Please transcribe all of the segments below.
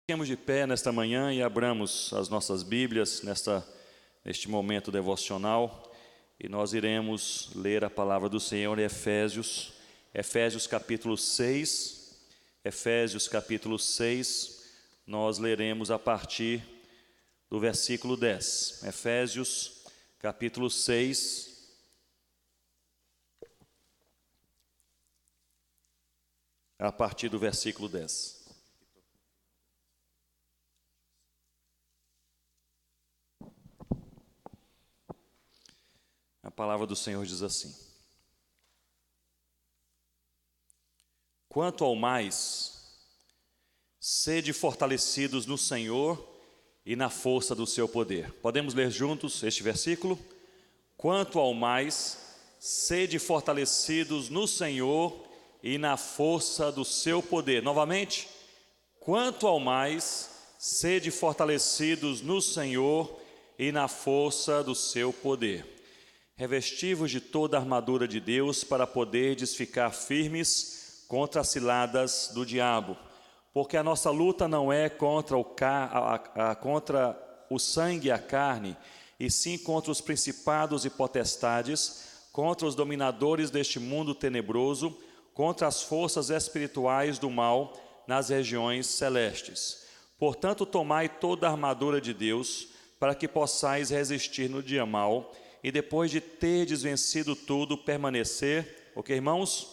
Fiquemos de pé nesta manhã e abramos as nossas Bíblias neste momento devocional e nós iremos ler a palavra do Senhor em Efésios capítulo 6. Efésios capítulo 6, nós leremos a partir do versículo 10. Efésios capítulo 6, a partir do versículo 10. A palavra do Senhor diz assim: quanto ao mais, sede fortalecidos no Senhor e na força do seu poder. Podemos ler juntos este versículo? Quanto ao mais, sede fortalecidos no Senhor e na força do seu poder. Novamente, quanto ao mais, sede fortalecidos no Senhor e na força do seu poder. Revesti-vos de toda a armadura de Deus para poderdes ficar firmes contra as ciladas do diabo, porque a nossa luta não é contra o sangue e a carne, e sim contra os principados e potestades, contra os dominadores deste mundo tenebroso, contra as forças espirituais do mal nas regiões celestes. Portanto, tomai toda a armadura de Deus, para que possais resistir no dia mau, e depois de terdes vencido tudo, permanecer, o que, irmãos?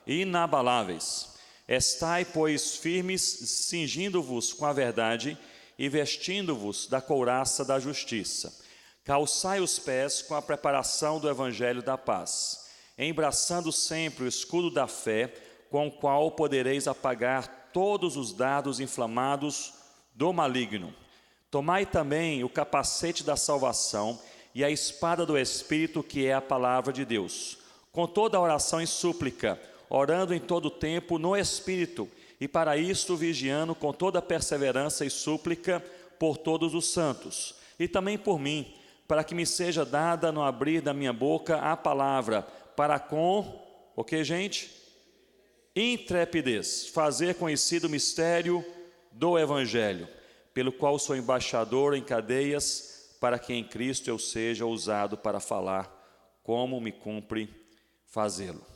Inabaláveis. Estai, pois, firmes, cingindo-vos com a verdade e vestindo-vos da couraça da justiça. Calçai os pés com a preparação do evangelho da paz, embraçando sempre o escudo da fé, com o qual podereis apagar todos os dardos inflamados do maligno. Tomai também o capacete da salvação e a espada do Espírito, que é a palavra de Deus, com toda a oração e súplica, orando em todo o tempo no Espírito, e para isto vigiando com toda a perseverança e súplica por todos os santos, e também por mim, para que me seja dada no abrir da minha boca a palavra, para com, o que, gente? Intrepidez, fazer conhecido o mistério do Evangelho, pelo qual sou embaixador em cadeias, para que em Cristo eu seja usado para falar como me cumpre fazê-lo.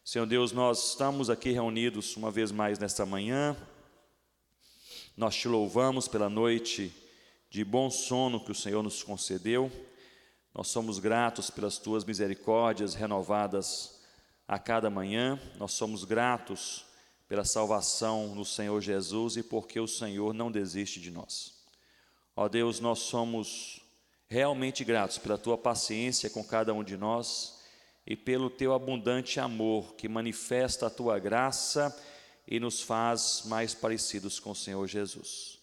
Senhor Deus, nós estamos aqui reunidos uma vez mais nesta manhã. Nós te louvamos pela noite de bom sono que o Senhor nos concedeu. Nós somos gratos pelas tuas misericórdias renovadas a cada manhã. Nós somos gratos pela salvação no Senhor Jesus e porque o Senhor não desiste de nós. Ó Deus, nós somos realmente gratos pela tua paciência com cada um de nós e pelo teu abundante amor que manifesta a tua graça e nos faz mais parecidos com o Senhor Jesus.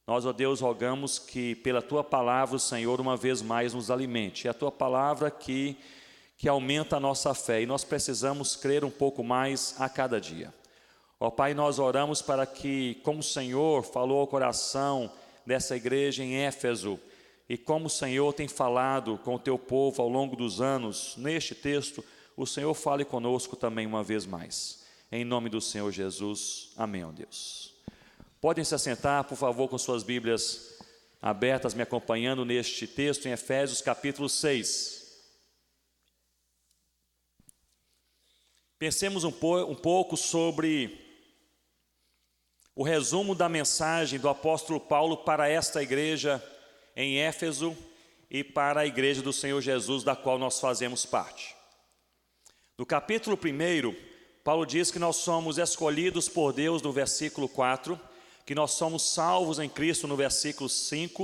Nós, ó Deus, rogamos que pela tua palavra o Senhor uma vez mais nos alimente. É a tua palavra que aumenta a nossa fé e nós precisamos crer um pouco mais a cada dia. Ó Pai, nós oramos para que, como o Senhor falou ao coração dessa igreja em Éfeso, e como o Senhor tem falado com o teu povo ao longo dos anos, neste texto, o Senhor fale conosco também uma vez mais. Em nome do Senhor Jesus, amém, ó Deus. Podem se assentar, por favor, com suas Bíblias abertas, me acompanhando neste texto em Efésios capítulo 6. Pensemos um pouco sobre o resumo da mensagem do apóstolo Paulo para esta igreja em Éfeso e para a igreja do Senhor Jesus, da qual nós fazemos parte. No capítulo 1, Paulo diz que nós somos escolhidos por Deus no versículo 4, que nós somos salvos em Cristo no versículo 7,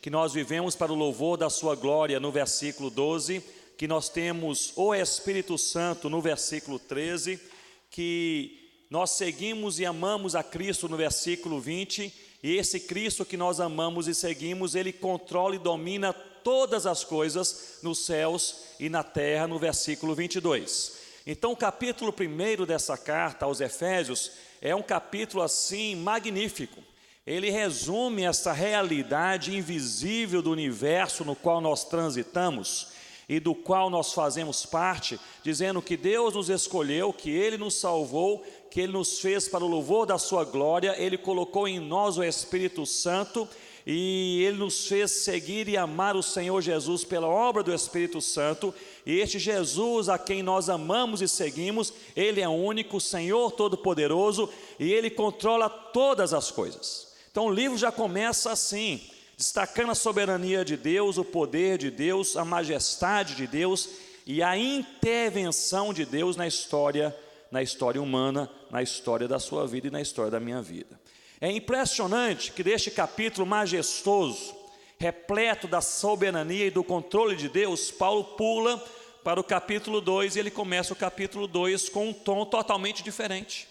que nós vivemos para o louvor da sua glória no versículo 12, que nós temos o Espírito Santo no versículo 13, que nós seguimos e amamos a Cristo no versículo 20, e esse Cristo que nós amamos e seguimos, Ele controla e domina todas as coisas nos céus e na terra, no versículo 22. Então o capítulo 1 dessa carta aos Efésios é um capítulo assim magnífico. Ele resume essa realidade invisível do universo no qual nós transitamos, e do qual nós fazemos parte, dizendo que Deus nos escolheu, que Ele nos salvou, que Ele nos fez para o louvor da sua glória, Ele colocou em nós o Espírito Santo, e Ele nos fez seguir e amar o Senhor Jesus pela obra do Espírito Santo, e este Jesus a quem nós amamos e seguimos, Ele é único, Senhor Todo-Poderoso, e Ele controla todas as coisas. Então o livro já começa assim, destacando a soberania de Deus, o poder de Deus, a majestade de Deus e a intervenção de Deus na história humana, na história da sua vida e na história da minha vida. É impressionante que deste capítulo majestoso, repleto da soberania e do controle de Deus, Paulo pula para o capítulo 2 e ele começa o capítulo 2 com um tom totalmente diferente.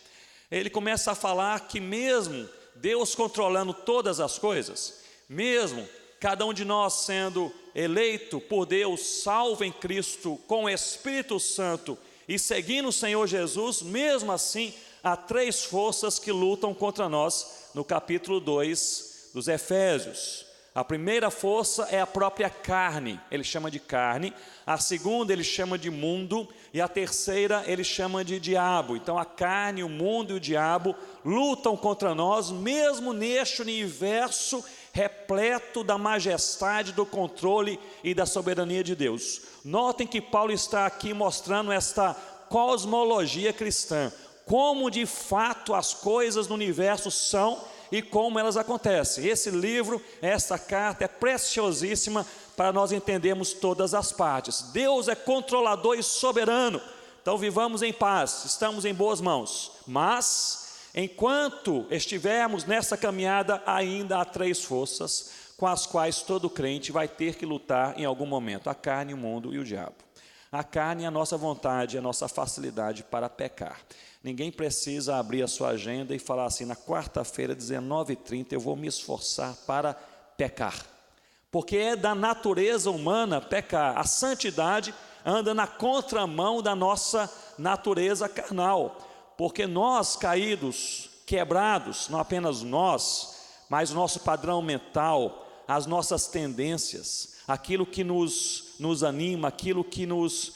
Ele começa a falar que mesmo Deus controlando todas as coisas, mesmo cada um de nós sendo eleito por Deus, salvo em Cristo, com o Espírito Santo e seguindo o Senhor Jesus, mesmo assim, há três forças que lutam contra nós no capítulo 2 dos Efésios. A primeira força é a própria carne, ele chama de carne. A segunda ele chama de mundo, e a terceira ele chama de diabo. Então a carne, o mundo e o diabo lutam contra nós, mesmo neste universo repleto da majestade, do controle e da soberania de Deus. Notem que Paulo está aqui mostrando esta cosmologia cristã, como de fato as coisas no universo são e como elas acontecem. Esse livro, essa carta é preciosíssima para nós entendermos todas as partes. Deus é controlador e soberano, então vivamos em paz, estamos em boas mãos. Mas, enquanto estivermos nessa caminhada, ainda há três forças com as quais todo crente vai ter que lutar em algum momento: a carne, o mundo e o diabo. A carne é a nossa vontade, a nossa facilidade para pecar. Ninguém precisa abrir a sua agenda e falar assim: na quarta-feira, 19h30, eu vou me esforçar para pecar. Porque é da natureza humana pecar. A santidade anda na contramão da nossa natureza carnal. Porque nós caídos, quebrados, não apenas nós, mas o nosso padrão mental, as nossas tendências, aquilo que nos anima, aquilo que nos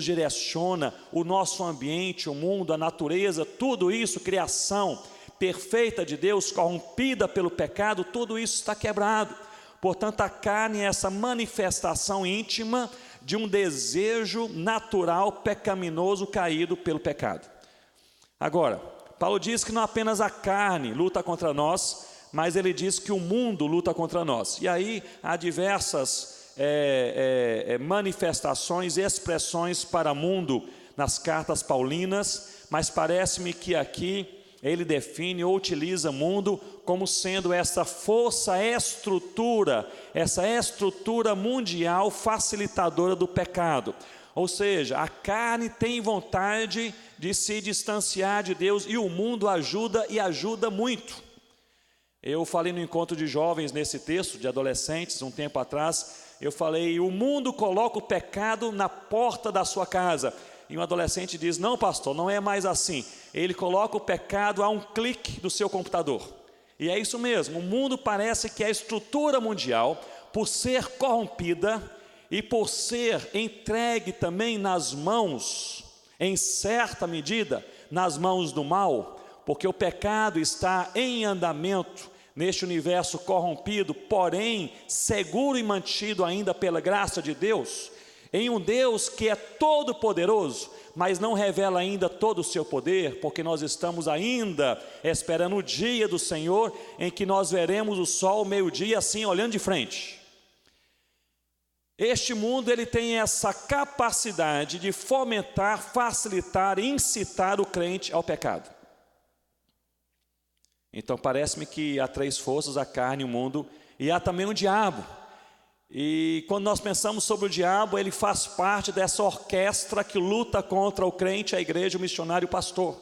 direciona, o nosso ambiente, o mundo, a natureza, tudo isso, criação perfeita de Deus, corrompida pelo pecado, tudo isso está quebrado. Portanto, a carne é essa manifestação íntima de um desejo natural, pecaminoso, caído pelo pecado. Agora, Paulo diz que não apenas a carne luta contra nós, mas ele diz que o mundo luta contra nós. E aí há diversas manifestações, expressões para mundo nas cartas paulinas, mas parece-me que aqui ele define ou utiliza mundo como sendo essa força, essa estrutura mundial facilitadora do pecado. Ou seja, a carne tem vontade de se distanciar de Deus e o mundo ajuda e ajuda muito. Eu falei no encontro de jovens nesse texto, de adolescentes, um tempo atrás, eu falei: o mundo coloca o pecado na porta da sua casa. E um adolescente diz: não, pastor, não é mais assim. Ele coloca o pecado a um clique do seu computador. E é isso mesmo, o mundo parece que a estrutura mundial, por ser corrompida e por ser entregue também nas mãos, em certa medida, nas mãos do mal, porque o pecado está em andamento neste universo corrompido, porém seguro e mantido ainda pela graça de Deus, em um Deus que é todo poderoso, mas não revela ainda todo o seu poder, porque nós estamos ainda esperando o dia do Senhor, em que nós veremos o sol meio-dia assim, olhando de frente. Este mundo ele tem essa capacidade de fomentar, facilitar, incitar o crente ao pecado. Então parece-me que há três forças: a carne, o mundo e há também o diabo. E quando nós pensamos sobre o diabo, ele faz parte dessa orquestra que luta contra o crente, a igreja, o missionário, o pastor.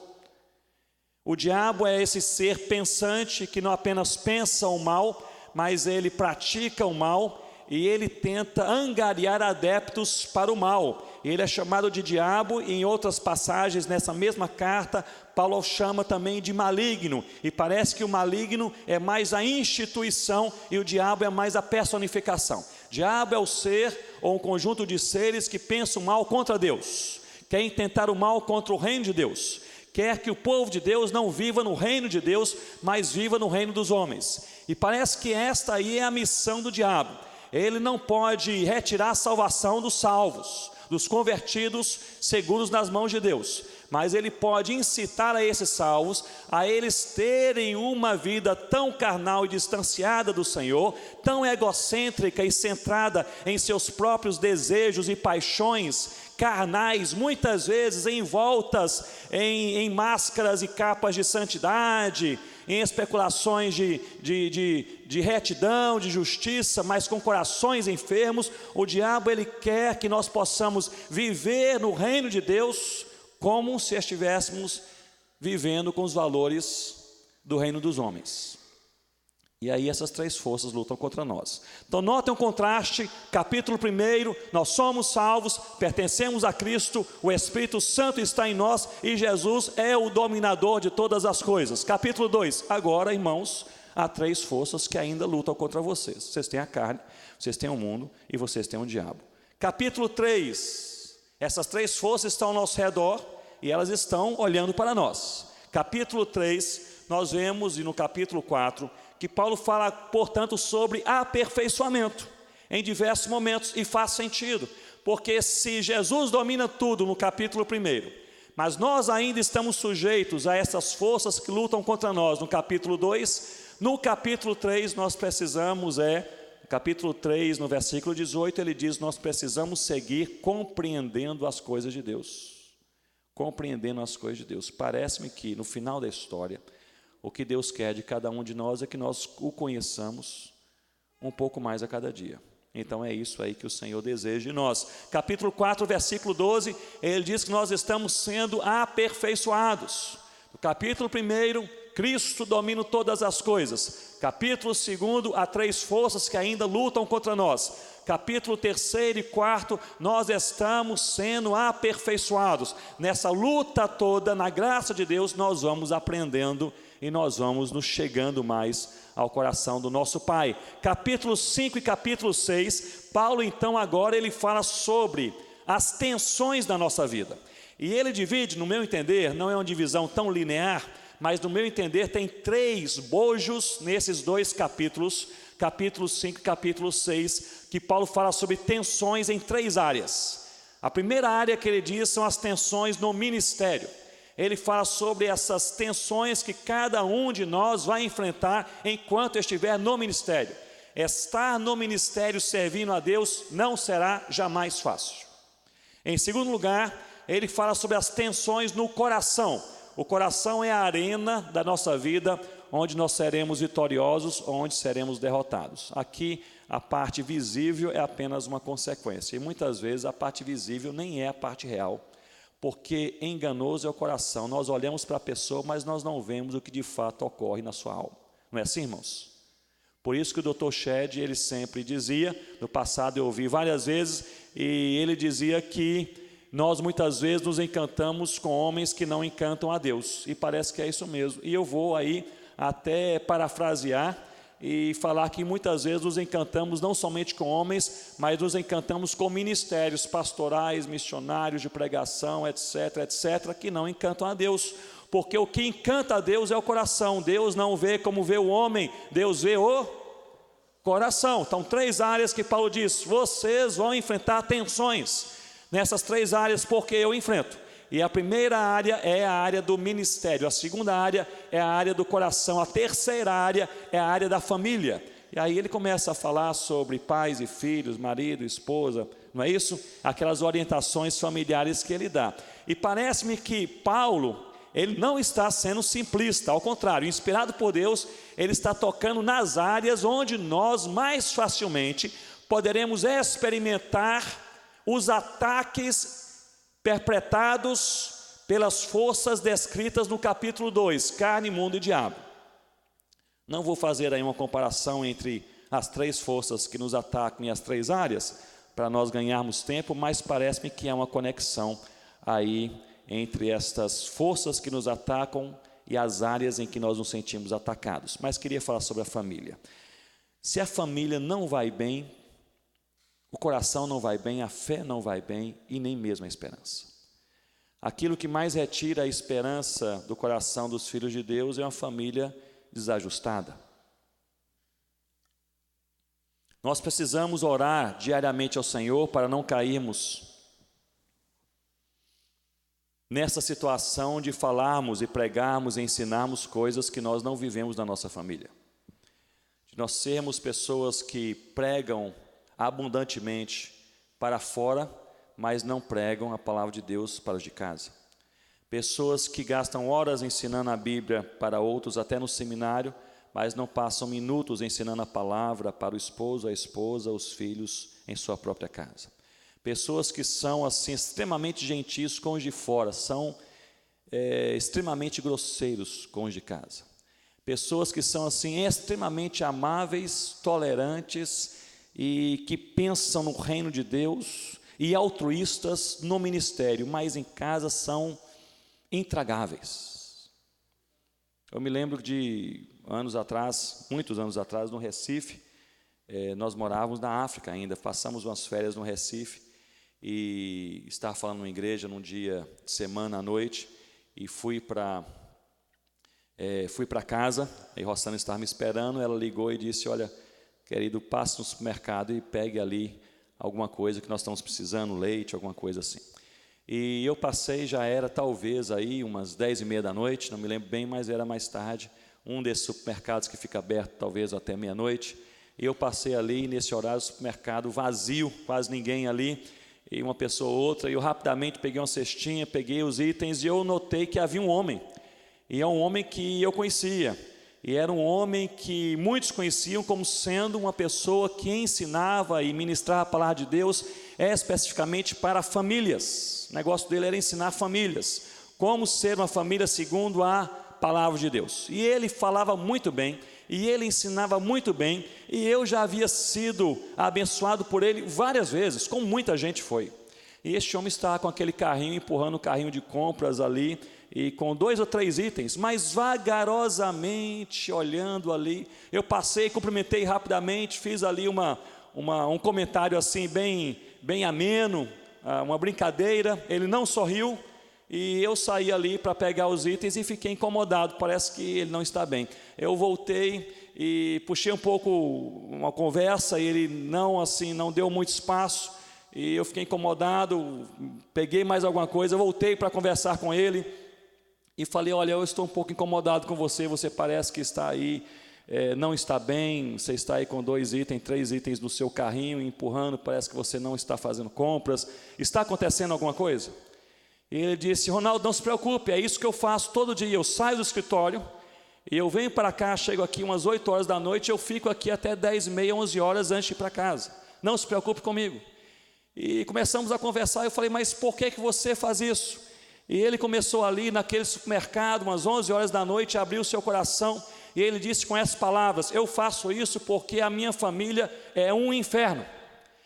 O diabo é esse ser pensante que não apenas pensa o mal, mas ele pratica o mal e ele tenta angariar adeptos para o mal. Ele é chamado de diabo, e em outras passagens nessa mesma carta, Paulo chama também de maligno, e parece que o maligno é mais a instituição e o diabo é mais a personificação. Diabo é o ser ou um conjunto de seres que pensam mal contra Deus, querem tentar o mal contra o reino de Deus, quer que o povo de Deus não viva no reino de Deus, mas viva no reino dos homens. E parece que esta aí é a missão do diabo. Ele não pode retirar a salvação dos salvos, dos convertidos seguros nas mãos de Deus, mas ele pode incitar a esses salvos, a eles terem uma vida tão carnal e distanciada do Senhor, tão egocêntrica e centrada em seus próprios desejos e paixões carnais, muitas vezes envoltas em máscaras e capas de santidade, em especulações de retidão, de justiça, mas com corações enfermos. O diabo, ele quer que nós possamos viver no reino de Deus como se estivéssemos vivendo com os valores do reino dos homens. E aí essas três forças lutam contra nós. Então notem um contraste. Capítulo 1, nós somos salvos, pertencemos a Cristo, o Espírito Santo está em nós e Jesus é o dominador de todas as coisas. Capítulo 2, agora, irmãos, há três forças que ainda lutam contra vocês. Vocês têm a carne, vocês têm o mundo e vocês têm o diabo. Capítulo 3, essas três forças estão ao nosso redor e elas estão olhando para nós. Capítulo 3, nós vemos, e no capítulo 4, que Paulo fala, portanto, sobre aperfeiçoamento em diversos momentos, e faz sentido, porque se Jesus domina tudo no capítulo 1, mas nós ainda estamos sujeitos a essas forças que lutam contra nós no capítulo 2, no capítulo 3 nós precisamos, no capítulo 3, no versículo 18, ele diz, nós precisamos seguir compreendendo as coisas de Deus. Compreendendo as coisas de Deus. Parece-me que no final da história, o que Deus quer de cada um de nós é que nós o conheçamos um pouco mais a cada dia. Então é isso aí que o Senhor deseja de nós. Capítulo 4, versículo 12, ele diz que nós estamos sendo aperfeiçoados. No capítulo 1, Cristo domina todas as coisas. Capítulo 2, há três forças que ainda lutam contra nós. Capítulo 3 e 4, nós estamos sendo aperfeiçoados. Nessa luta toda, na graça de Deus, nós vamos aprendendo e nós vamos nos chegando mais ao coração do nosso Pai. Capítulo 5 e capítulo 6, Paulo então agora ele fala sobre as tensões da nossa vida. E ele divide, no meu entender, não é uma divisão tão linear, mas no meu entender tem três bojos nesses dois capítulos, capítulo 5 e capítulo 6, que Paulo fala sobre tensões em três áreas. A primeira área que ele diz são as tensões no ministério. Ele fala sobre essas tensões que cada um de nós vai enfrentar enquanto estiver no ministério. Estar no ministério servindo a Deus não será jamais fácil. Em segundo lugar, ele fala sobre as tensões no coração. O coração é a arena da nossa vida, onde nós seremos vitoriosos, onde seremos derrotados. Aqui, a parte visível é apenas uma consequência. E muitas vezes a parte visível nem é a parte real. Porque enganoso é o coração. Nós olhamos para a pessoa, mas nós não vemos o que de fato ocorre na sua alma. Não é assim, irmãos? Por isso que o Dr. Shedd, ele sempre dizia, no passado eu ouvi várias vezes, e ele dizia que nós muitas vezes nos encantamos com homens que não encantam a Deus. E parece que é isso mesmo. E eu vou aí até parafrasear e falar que muitas vezes nos encantamos não somente com homens, mas nos encantamos com ministérios pastorais, missionários de pregação, etc, etc, que não encantam a Deus, porque o que encanta a Deus é o coração. Deus não vê como vê o homem, Deus vê o coração. Então, três áreas que Paulo diz, vocês vão enfrentar tensões nessas três áreas, porque eu enfrento. E a primeira área é a área do ministério, a segunda área é a área do coração, a terceira área é a área da família. E aí ele começa a falar sobre pais e filhos, marido, esposa, não é isso? Aquelas orientações familiares que ele dá. E parece-me que Paulo, ele não está sendo simplista, ao contrário, inspirado por Deus, ele está tocando nas áreas onde nós mais facilmente poderemos experimentar os ataques perpetrados pelas forças descritas no capítulo 2, carne, mundo e diabo. Não vou fazer aí uma comparação entre as três forças que nos atacam e as três áreas, para nós ganharmos tempo, mas parece-me que há uma conexão aí entre estas forças que nos atacam e as áreas em que nós nos sentimos atacados. Mas queria falar sobre a família. Se a família não vai bem, o coração não vai bem, a fé não vai bem e nem mesmo a esperança. Aquilo que mais retira a esperança do coração dos filhos de Deus é uma família desajustada. Nós precisamos orar diariamente ao Senhor para não cairmos nessa situação de falarmos e pregarmos e ensinarmos coisas que nós não vivemos na nossa família. De nós sermos pessoas que pregam abundantemente para fora, mas não pregam a palavra de Deus para os de casa. Pessoas que gastam horas ensinando a Bíblia para outros, até no seminário, mas não passam minutos ensinando a palavra para o esposo, a esposa, os filhos em sua própria casa. Pessoas que são assim extremamente gentis com os de fora, são extremamente grosseiros com os de casa. Pessoas que são assim extremamente amáveis, tolerantes e que pensam no reino de Deus e altruístas no ministério, mas em casa são intragáveis. Eu me lembro de anos atrás, muitos anos atrás, no Recife, nós morávamos na África ainda, passamos umas férias no Recife e estava falando numa igreja num dia de semana à noite e fui para casa, aí Rossana estava me esperando, ela ligou e disse, olha, querido, passe no supermercado e pegue ali alguma coisa que nós estamos precisando, leite, alguma coisa assim. E eu passei, já era talvez aí umas 10h30 da noite, não me lembro bem, mas era mais tarde, um desses supermercados que fica aberto talvez até meia-noite, e eu passei ali nesse horário, supermercado vazio, quase ninguém ali, e uma pessoa ou outra, e eu rapidamente peguei uma cestinha, peguei os itens, e eu notei que havia um homem, e é um homem que eu conhecia, e era um homem que muitos conheciam como sendo uma pessoa que ensinava e ministrava a palavra de Deus, especificamente para famílias. O negócio dele era ensinar famílias, como ser uma família segundo a palavra de Deus. E ele falava muito bem, e ele ensinava muito bem, e eu já havia sido abençoado por ele várias vezes, como muita gente foi. E este homem estava com aquele carrinho, empurrando o carrinho de compras ali, e com 2 ou 3 itens, mas vagarosamente olhando ali, eu passei, cumprimentei rapidamente, fiz ali um comentário assim bem ameno, uma brincadeira, ele não sorriu, e eu saí ali para pegar os itens e fiquei incomodado, parece que ele não está bem. Eu voltei e puxei um pouco uma conversa, e ele não deu muito espaço, e eu fiquei incomodado, peguei mais alguma coisa, voltei para conversar com ele, e falei, olha, eu estou um pouco incomodado com você, você parece que está aí, não está bem, você está aí com 2 itens, 3 itens no seu carrinho, empurrando, parece que você não está fazendo compras, está acontecendo alguma coisa? E ele disse, Ronaldo, não se preocupe, é isso que eu faço todo dia, eu saio do escritório, e eu venho para cá, chego aqui umas 8 horas da noite, eu fico aqui até 10h30, 11 horas antes de ir para casa, não se preocupe comigo. E começamos a conversar, eu falei, mas por que você faz isso? E ele começou ali naquele supermercado, umas 11 horas da noite, abriu o seu coração, e ele disse com essas palavras, eu faço isso porque a minha família é um inferno,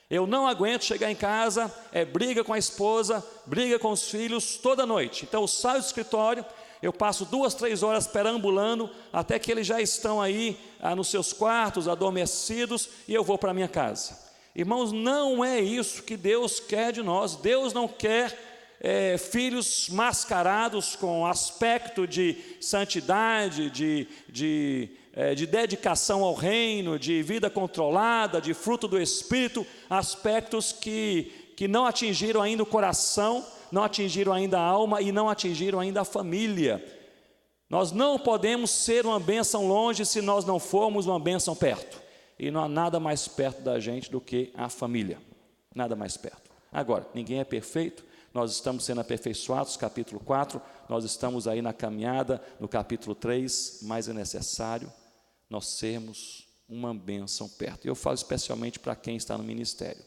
eu não aguento chegar em casa, briga com a esposa, briga com os filhos toda noite, então eu saio do escritório, eu passo 2, 3 horas perambulando, até que eles já estão aí nos seus quartos, adormecidos, e eu vou para a minha casa. Irmãos, não é isso que Deus quer de nós, Deus não quer filhos mascarados com aspecto de santidade, de dedicação ao reino, de vida controlada, de fruto do Espírito, aspectos que não atingiram ainda o coração, não atingiram ainda a alma e não atingiram ainda a família. Nós não podemos ser uma bênção longe se nós não formos uma bênção perto, e não há nada mais perto da gente do que a família, nada mais perto. Agora, ninguém é perfeito, nós estamos sendo aperfeiçoados, capítulo 4, nós estamos aí na caminhada, no capítulo 3, mas é necessário nós sermos uma bênção perto. Eu falo especialmente para quem está no ministério.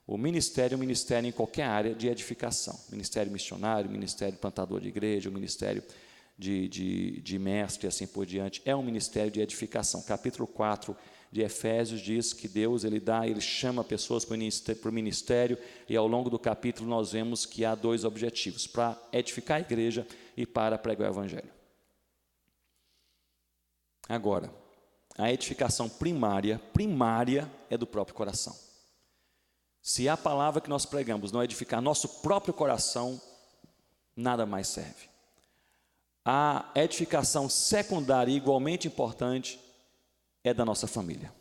O ministério em qualquer área de edificação, ministério missionário, ministério plantador de igreja, o ministério de mestre e assim por diante, é um ministério de edificação. Capítulo 4 de Efésios diz que Deus ele chama pessoas para o ministério, e ao longo do capítulo nós vemos que há 2 objetivos, para edificar a igreja e para pregar o evangelho. Agora, a edificação primária é do próprio coração. Se a palavra que nós pregamos não edificar nosso próprio coração, nada mais serve. A edificação secundária, igualmente importante, é da nossa família.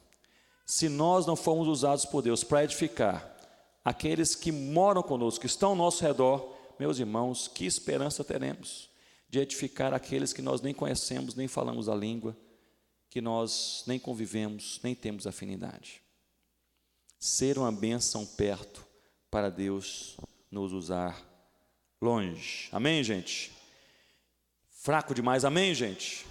Se nós não formos usados por Deus para edificar aqueles que moram conosco, que estão ao nosso redor, meus irmãos, que esperança teremos de edificar aqueles que nós nem conhecemos, nem falamos a língua, que nós nem convivemos, nem temos afinidade. Ser uma bênção perto para Deus nos usar longe. Amém, gente? Fraco demais, amém, gente?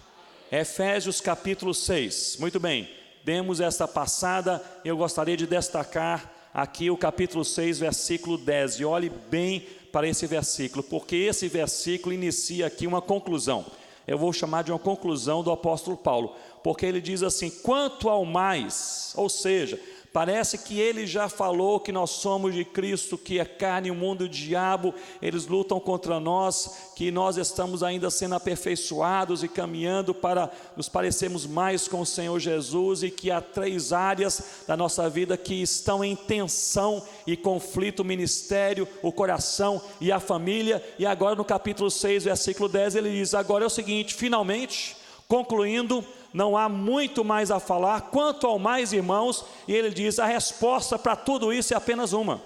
Efésios capítulo 6. Muito bem, demos esta passada. Eu gostaria de destacar aqui o capítulo 6, versículo 10. E olhe bem para esse versículo, porque esse versículo inicia aqui uma conclusão. Eu vou chamar de uma conclusão do apóstolo Paulo, porque ele diz assim: quanto ao mais, ou seja, parece que ele já falou que nós somos de Cristo, que a carne e o mundo, o diabo, eles lutam contra nós, que nós estamos ainda sendo aperfeiçoados e caminhando para nos parecermos mais com o Senhor Jesus, e que há 3 áreas da nossa vida que estão em tensão e conflito: o ministério, o coração e a família. E agora no capítulo 6, versículo 10, ele diz: agora é o seguinte, finalmente, concluindo, não há muito mais a falar, quanto ao mais, irmãos, e ele diz, a resposta para tudo isso é apenas uma: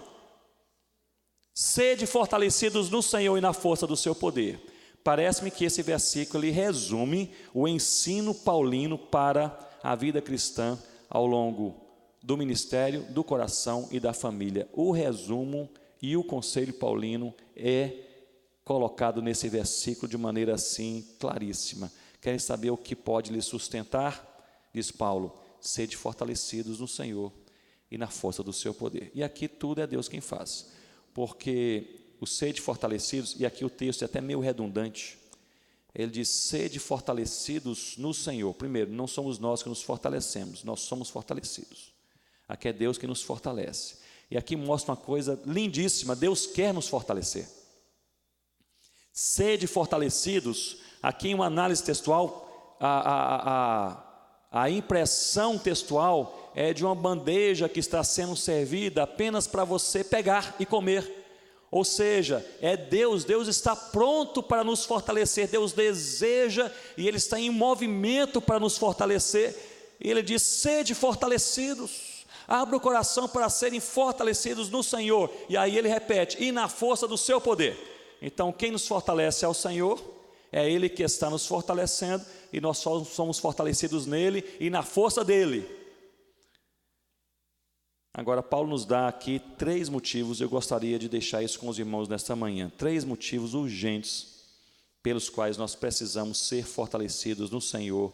sede fortalecidos no Senhor e na força do seu poder. Parece-me que esse versículo ele resume o ensino paulino para a vida cristã ao longo do ministério, do coração e da família. O resumo e o conselho paulino é colocado nesse versículo de maneira assim claríssima. Querem saber o que pode lhe sustentar? Diz Paulo: sede fortalecidos no Senhor e na força do seu poder. E aqui tudo é Deus quem faz, porque o sede fortalecidos, e aqui o texto é até meio redundante, ele diz: sede fortalecidos no Senhor. Primeiro, não somos nós que nos fortalecemos, nós somos fortalecidos. Aqui é Deus que nos fortalece. E aqui mostra uma coisa lindíssima: Deus quer nos fortalecer. Sede fortalecidos. Aqui em uma análise textual, a impressão textual é de uma bandeja que está sendo servida apenas para você pegar e comer. Ou seja, é Deus está pronto para nos fortalecer, Deus deseja e Ele está em movimento para nos fortalecer. E Ele diz: sede fortalecidos, abra o coração para serem fortalecidos no Senhor. E aí Ele repete: e na força do seu poder. Então quem nos fortalece é o Senhor. É Ele que está nos fortalecendo, e nós só somos fortalecidos nele e na força dele. Agora Paulo nos dá aqui 3 motivos, eu gostaria de deixar isso com os irmãos nesta manhã. 3 motivos urgentes pelos quais nós precisamos ser fortalecidos no Senhor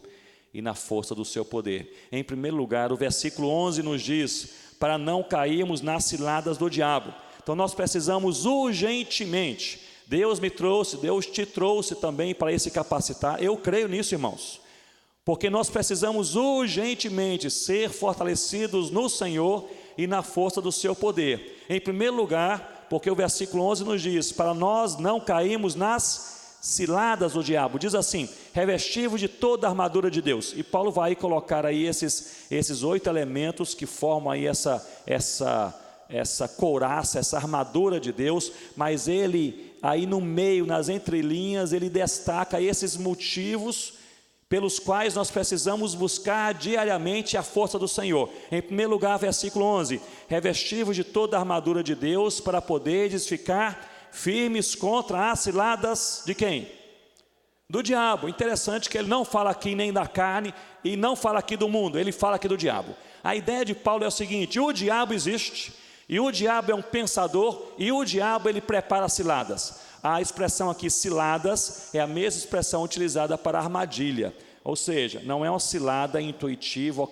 e na força do seu poder. Em primeiro lugar, o versículo 11 nos diz: para não cairmos nas ciladas do diabo. Então nós precisamos urgentemente. Deus me trouxe, Deus te trouxe também para se capacitar. Eu creio nisso, irmãos, porque nós precisamos urgentemente ser fortalecidos no Senhor e na força do seu poder. Em primeiro lugar, porque o versículo 11 nos diz: para nós não cairmos nas ciladas do diabo. Diz assim: revestivos de toda a armadura de Deus. E Paulo vai colocar aí esses 8 elementos que formam aí essa couraça, essa armadura de Deus. Mas ele, aí no meio, nas entrelinhas, ele destaca esses motivos pelos quais nós precisamos buscar diariamente a força do Senhor. Em primeiro lugar, versículo 11: revestivos de toda a armadura de Deus, para poderes ficar firmes contra as ciladas de quem? Do diabo. Interessante que ele não fala aqui nem da carne e não fala aqui do mundo, ele fala aqui do diabo. A ideia de Paulo é o seguinte: o diabo existe, e o diabo é um pensador, e o diabo ele prepara ciladas. A expressão aqui ciladas é a mesma expressão utilizada para armadilha, ou seja, não é uma cilada intuitiva,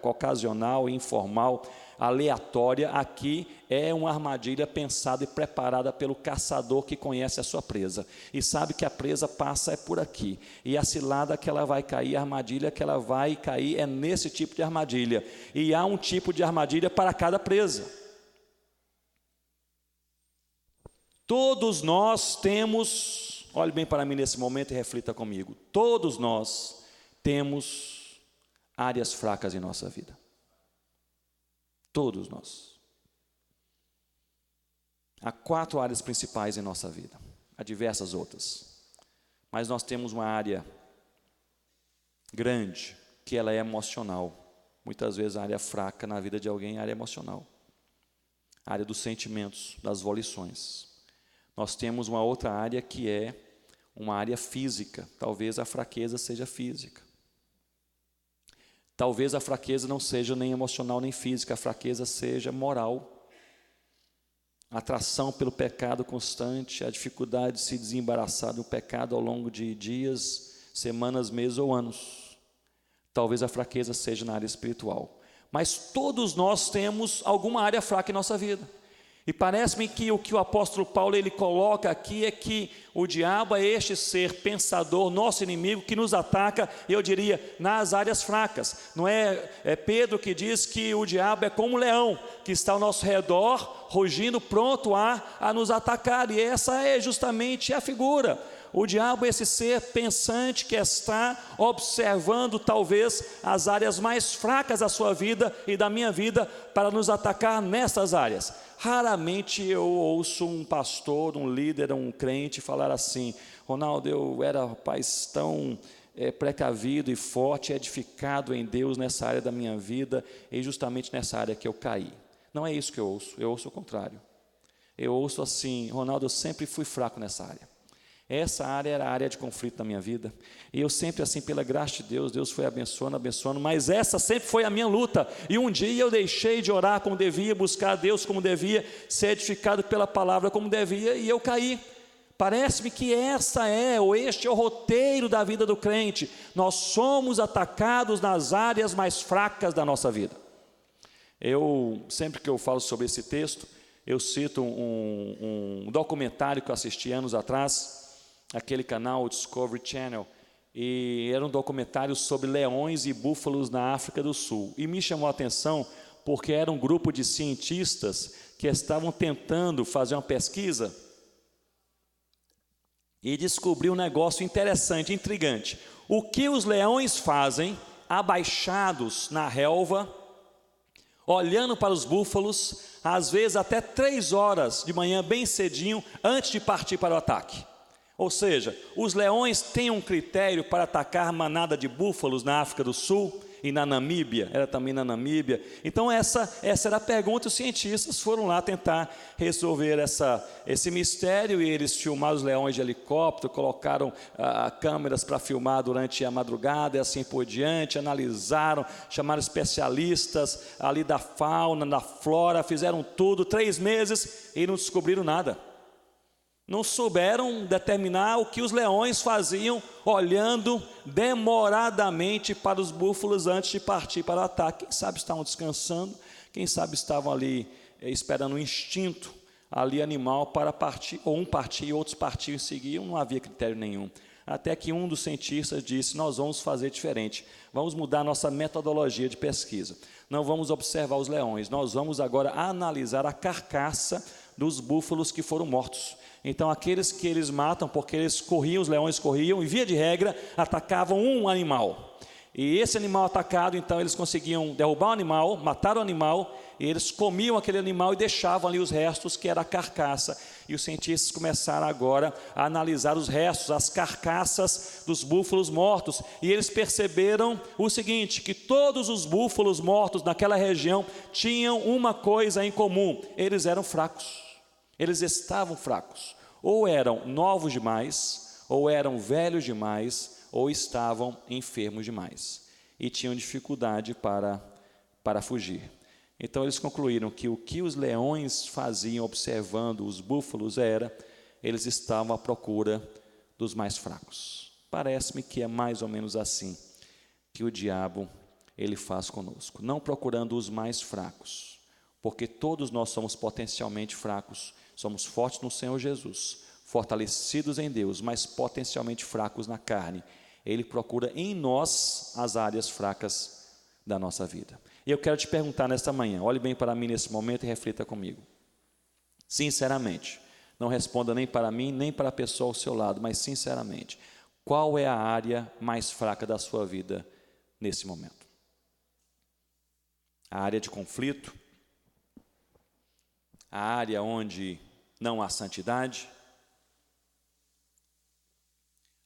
ocasional, informal, aleatória. Aqui é uma armadilha pensada e preparada pelo caçador que conhece a sua presa e sabe que a presa passa por aqui, e a cilada que ela vai cair, a armadilha que ela vai cair é nesse tipo de armadilha, e há um tipo de armadilha para cada presa. Todos nós temos, olhe bem para mim nesse momento e reflita comigo, todos nós temos áreas fracas em nossa vida. Todos nós. Há 4 áreas principais em nossa vida, há diversas outras, mas nós temos uma área grande, que ela é emocional. Muitas vezes a área fraca na vida de alguém é a área emocional, a área dos sentimentos, das volições. Nós temos uma outra área que é uma área física. Talvez a fraqueza seja física. Talvez a fraqueza não seja nem emocional nem física, a fraqueza seja moral. A atração pelo pecado constante, a dificuldade de se desembaraçar do pecado ao longo de dias, semanas, meses ou anos. Talvez a fraqueza seja na área espiritual. Mas todos nós temos alguma área fraca em nossa vida. E parece-me que o apóstolo Paulo ele coloca aqui é que o diabo é este ser pensador, nosso inimigo, que nos ataca, eu diria, nas áreas fracas. Não é Pedro que diz que o diabo é como um leão, que está ao nosso redor, rugindo, pronto a nos atacar. E essa é justamente a figura. O diabo é esse ser pensante que está observando talvez as áreas mais fracas da sua vida e da minha vida para nos atacar nessas áreas. Raramente eu ouço um pastor, um líder, um crente falar assim: Ronaldo, eu era rapaz tão precavido e forte, edificado em Deus nessa área da minha vida e justamente nessa área que eu caí. Não é isso que eu ouço o contrário. Eu ouço assim: Ronaldo, eu sempre fui fraco nessa área. Essa área era a área de conflito da minha vida, e eu sempre assim, pela graça de Deus, Deus foi abençoando, mas essa sempre foi a minha luta, e um dia eu deixei de orar como devia, buscar a Deus como devia, ser edificado pela palavra como devia, e eu caí. Parece-me que este é o roteiro da vida do crente. Nós somos atacados nas áreas mais fracas da nossa vida. Sempre que eu falo sobre esse texto, eu cito um documentário que eu assisti anos atrás, aquele canal Discovery Channel, e era um documentário sobre leões e búfalos na África do Sul, e me chamou a atenção porque era um grupo de cientistas que estavam tentando fazer uma pesquisa e descobrir um negócio interessante, intrigante. O que os leões fazem abaixados na relva, olhando para os búfalos, às vezes até 3 horas de manhã, bem cedinho, antes de partir para o ataque. Ou seja, os leões têm um critério para atacar manada de búfalos na África do Sul e na Namíbia, era também na Namíbia. Então essa era a pergunta, os cientistas foram lá tentar resolver esse mistério, e eles filmaram os leões de helicóptero, colocaram câmeras para filmar durante a madrugada e assim por diante, analisaram, chamaram especialistas ali da fauna, da flora, fizeram tudo, 3 meses e não descobriram nada. Não souberam determinar o que os leões faziam, olhando demoradamente para os búfalos antes de partir para o ataque. Quem sabe estavam descansando, quem sabe estavam ali esperando um instinto ali animal para partir, ou um partir e outros partiam e seguiam, não havia critério nenhum. Até que um dos cientistas disse: nós vamos fazer diferente, vamos mudar nossa metodologia de pesquisa. Não vamos observar os leões, nós vamos agora analisar a carcaça dos búfalos que foram mortos. Então aqueles que eles matam, porque eles corriam, os leões corriam, e via de regra, atacavam um animal. E esse animal atacado, então eles conseguiam derrubar o animal, matar o animal, e eles comiam aquele animal e deixavam ali os restos, que era a carcaça. E os cientistas começaram agora a analisar os restos, as carcaças dos búfalos mortos, e eles perceberam o seguinte, que todos os búfalos mortos naquela região tinham uma coisa em comum: eles eram fracos. Eles estavam fracos, ou eram novos demais, ou eram velhos demais, ou estavam enfermos demais, e tinham dificuldade para fugir. Então eles concluíram que o que os leões faziam observando os búfalos eles estavam à procura dos mais fracos. Parece-me que é mais ou menos assim que o diabo ele faz conosco, não procurando os mais fracos, porque todos nós somos potencialmente fracos. Somos fortes no Senhor Jesus, fortalecidos em Deus, mas potencialmente fracos na carne. Ele procura em nós as áreas fracas da nossa vida. E eu quero te perguntar nesta manhã, olhe bem para mim nesse momento e reflita comigo. Sinceramente, não responda nem para mim, nem para a pessoa ao seu lado, mas sinceramente, qual é a área mais fraca da sua vida nesse momento? A área de conflito? A área onde não há santidade.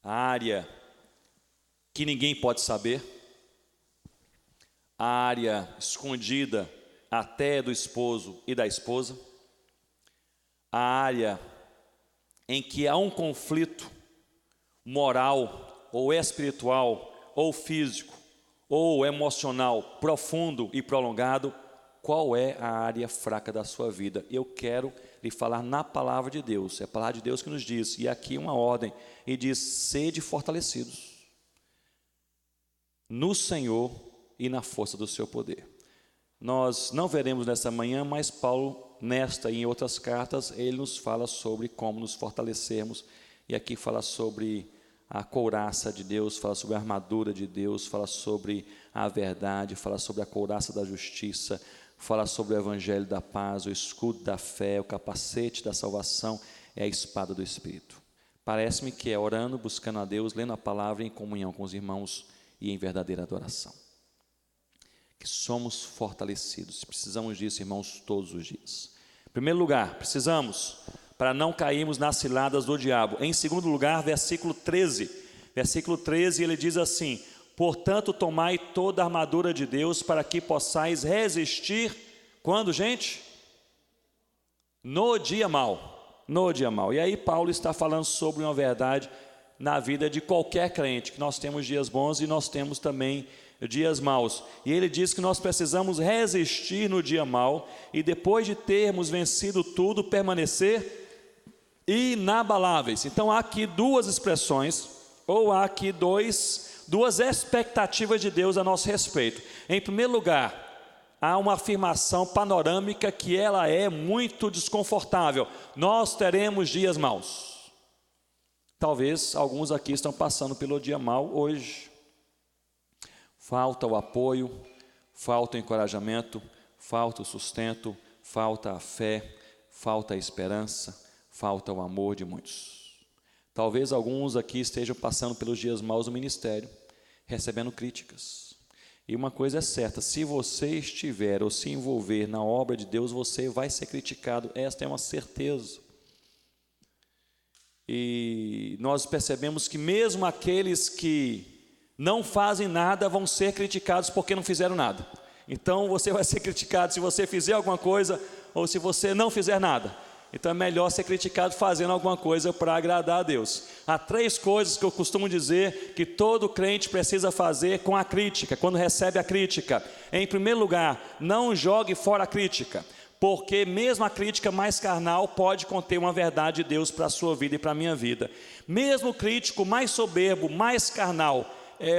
A área que ninguém pode saber, a área escondida até do esposo e da esposa, a área em que há um conflito moral ou espiritual ou físico ou emocional profundo e prolongado. Qual é a área fraca da sua vida? Eu quero lhe falar na palavra de Deus. É a palavra de Deus que nos diz, e aqui uma ordem, e diz: sede fortalecidos no Senhor e na força do seu poder. Nós não veremos nessa manhã, mas Paulo, nesta e em outras cartas, ele nos fala sobre como nos fortalecermos, e aqui fala sobre a couraça de Deus, fala sobre a armadura de Deus, fala sobre a verdade, fala sobre a couraça da justiça, fala sobre o evangelho da paz, o escudo da fé, o capacete da salvação, é a espada do Espírito. Parece-me que é orando, buscando a Deus, lendo a palavra em comunhão com os irmãos e em verdadeira adoração. Que somos fortalecidos, precisamos disso, irmãos, todos os dias. Em primeiro lugar, precisamos, para não cairmos nas ciladas do diabo. Em segundo lugar, versículo 13. Versículo 13, ele diz assim: portanto, tomai toda a armadura de Deus para que possais resistir. Quando, gente? No dia mau. No dia mau. E aí Paulo está falando sobre uma verdade na vida de qualquer crente, que nós temos dias bons e nós temos também dias maus. E ele diz que nós precisamos resistir no dia mau e depois de termos vencido tudo, permanecer inabaláveis. Então há aqui duas expressões, ou há aqui duas expectativas de Deus a nosso respeito. Em primeiro lugar, há uma afirmação panorâmica que ela é muito desconfortável: nós teremos dias maus. Talvez alguns aqui estão passando pelo dia mau hoje. Falta o apoio, falta o encorajamento, falta o sustento, falta a fé, falta a esperança, falta o amor de muitos. Talvez alguns aqui estejam passando pelos dias maus no ministério, recebendo críticas. E uma coisa é certa: se você estiver ou se envolver na obra de Deus, você vai ser criticado, esta é uma certeza. E nós percebemos que mesmo aqueles que não fazem nada vão ser criticados porque não fizeram nada. Então você vai ser criticado se você fizer alguma coisa ou se você não fizer nada. Então é melhor ser criticado fazendo alguma coisa para agradar a Deus. Há 3 coisas que eu costumo dizer que todo crente precisa fazer com a crítica, quando recebe a crítica. Em primeiro lugar, não jogue fora a crítica, porque mesmo a crítica mais carnal pode conter uma verdade de Deus para a sua vida e para a minha vida. Mesmo o crítico mais soberbo, mais carnal,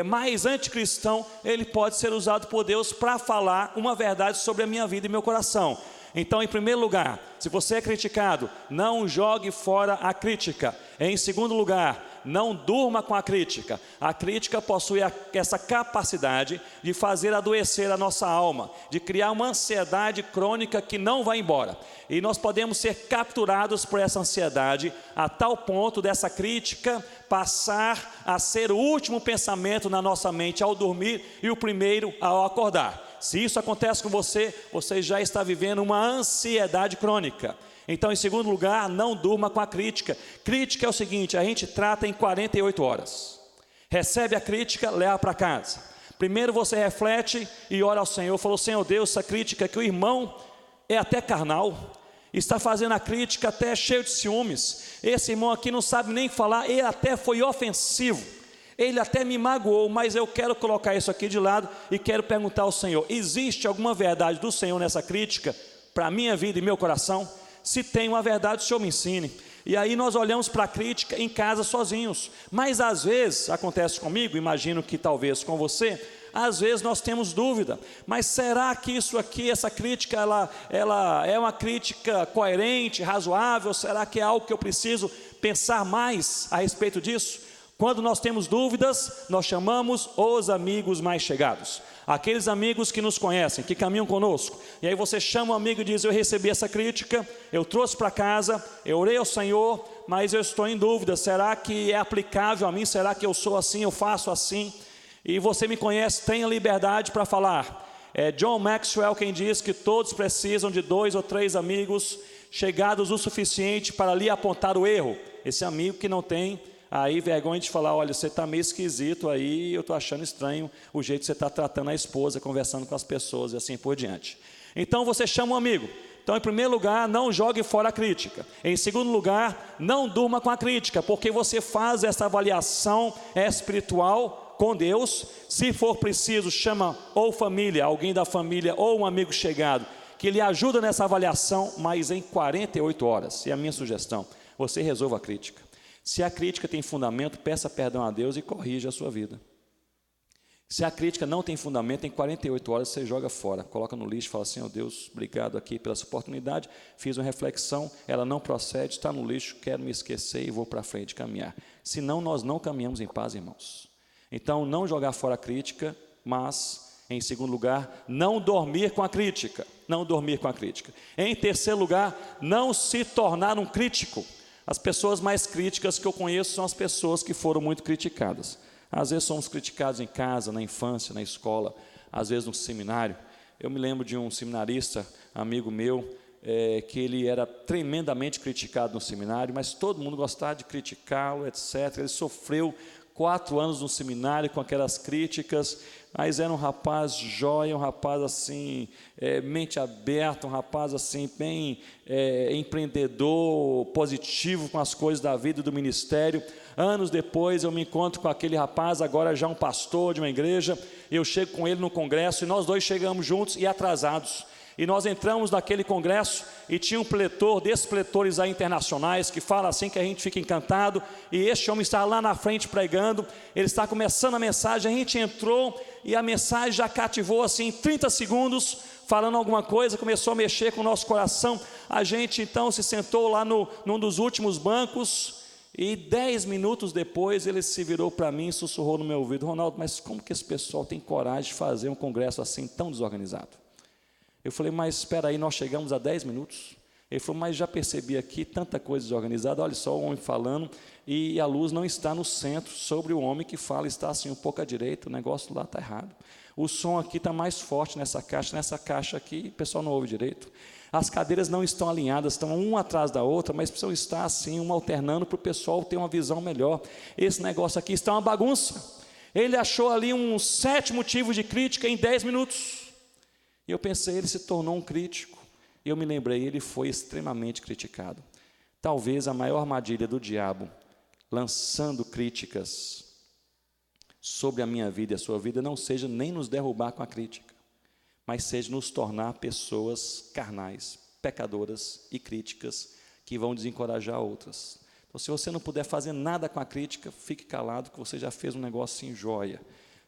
mais anticristão, ele pode ser usado por Deus para falar uma verdade sobre a minha vida e meu coração. Então, em primeiro lugar, se você é criticado, não jogue fora a crítica. Em segundo lugar, não durma com a crítica. A crítica possui essa capacidade de fazer adoecer a nossa alma, de criar uma ansiedade crônica que não vai embora. E nós podemos ser capturados por essa ansiedade a tal ponto dessa crítica passar a ser o último pensamento na nossa mente ao dormir e o primeiro ao acordar. Se isso acontece com você, você já está vivendo uma ansiedade crônica. Então, em segundo lugar, não durma com a crítica. Crítica é o seguinte: a gente trata em 48 horas. Recebe a crítica, leva para casa. Primeiro você reflete e ora ao Senhor. Falou: Senhor Deus, essa crítica que o irmão é até carnal, está fazendo a crítica até cheio de ciúmes. Esse irmão aqui não sabe nem falar, ele até foi ofensivo. Ele até me magoou, mas eu quero colocar isso aqui de lado e quero perguntar ao Senhor: existe alguma verdade do Senhor nessa crítica para a minha vida e meu coração? Se tem uma verdade, o Senhor me ensine. E aí nós olhamos para a crítica em casa sozinhos, mas às vezes, acontece comigo, imagino que talvez com você, às vezes nós temos dúvida: mas será que isso aqui, essa crítica, ela é uma crítica coerente, razoável? Será que é algo que eu preciso pensar mais a respeito disso? Quando nós temos dúvidas, nós chamamos os amigos mais chegados, aqueles amigos que nos conhecem, que caminham conosco. E aí você chama um amigo e diz: eu recebi essa crítica, eu trouxe para casa, eu orei ao Senhor, mas eu estou em dúvida, será que é aplicável a mim? Será que eu sou assim, eu faço assim? E você me conhece, tenha liberdade para falar. É John Maxwell quem diz que todos precisam de 2 ou 3 amigos chegados o suficiente para lhe apontar o erro. Esse amigo que não tem aí vergonha de falar, olha, você está meio esquisito aí, eu estou achando estranho o jeito que você está tratando a esposa, conversando com as pessoas e assim por diante. Então você chama um amigo. Então, em primeiro lugar, não jogue fora a crítica. Em segundo lugar, não durma com a crítica, porque você faz essa avaliação espiritual com Deus. Se for preciso, chama ou família, alguém da família ou um amigo chegado, que lhe ajuda nessa avaliação, mas em 48 horas. E a minha sugestão, você resolva a crítica. Se a crítica tem fundamento, peça perdão a Deus e corrija a sua vida. Se a crítica não tem fundamento, em 48 horas você joga fora, coloca no lixo e fala assim, ó Deus, obrigado aqui pela essa oportunidade, fiz uma reflexão, ela não procede, está no lixo, quero me esquecer e vou para frente caminhar. Senão nós não caminhamos em paz, irmãos. Então não jogar fora a crítica, mas em segundo lugar, não dormir com a crítica. Não dormir com a crítica. Em terceiro lugar, não se tornar um crítico. As pessoas mais críticas que eu conheço são as pessoas que foram muito criticadas. Às vezes somos criticados em casa, na infância, na escola, às vezes no seminário. Eu me lembro de um seminarista, amigo meu, que ele era tremendamente criticado no seminário, mas todo mundo gostava de criticá-lo, etc. Ele sofreu 4 anos no seminário com aquelas críticas, mas era um rapaz jóia, um rapaz assim, mente aberta, um rapaz assim, bem empreendedor, positivo com as coisas da vida e do ministério. Anos depois eu me encontro com aquele rapaz, agora já um pastor de uma igreja, eu chego com ele no congresso e nós dois chegamos juntos e atrasados. E nós entramos naquele congresso e tinha um pletor, desses pletores aí internacionais, que fala assim que a gente fica encantado, e este homem está lá na frente pregando, ele está começando a mensagem, a gente entrou e a mensagem já cativou assim em 30 segundos, falando alguma coisa, começou a mexer com o nosso coração, a gente então se sentou lá num dos últimos bancos, e 10 minutos depois ele se virou para mim e sussurrou no meu ouvido, Ronaldo, mas como que esse pessoal tem coragem de fazer um congresso assim tão desorganizado? Eu falei, mas espera aí, nós chegamos a 10 minutos. Ele falou, mas já percebi aqui tanta coisa desorganizada, olha só o homem falando, e a luz não está no centro, sobre o homem que fala, está assim um pouco à direita, o negócio lá está errado. O som aqui está mais forte nessa caixa aqui, o pessoal não ouve direito. As cadeiras não estão alinhadas, estão uma atrás da outra, mas precisam estar assim, uma alternando para o pessoal ter uma visão melhor. Esse negócio aqui está uma bagunça. Ele achou ali um 7 motivos de crítica em 10 minutos. E eu pensei, ele se tornou um crítico. E eu me lembrei, ele foi extremamente criticado. Talvez a maior armadilha do diabo, lançando críticas sobre a minha vida e a sua vida, não seja nem nos derrubar com a crítica, mas seja nos tornar pessoas carnais, pecadoras e críticas, que vão desencorajar outras. Então, se você não puder fazer nada com a crítica, fique calado, que você já fez um negócio em joia.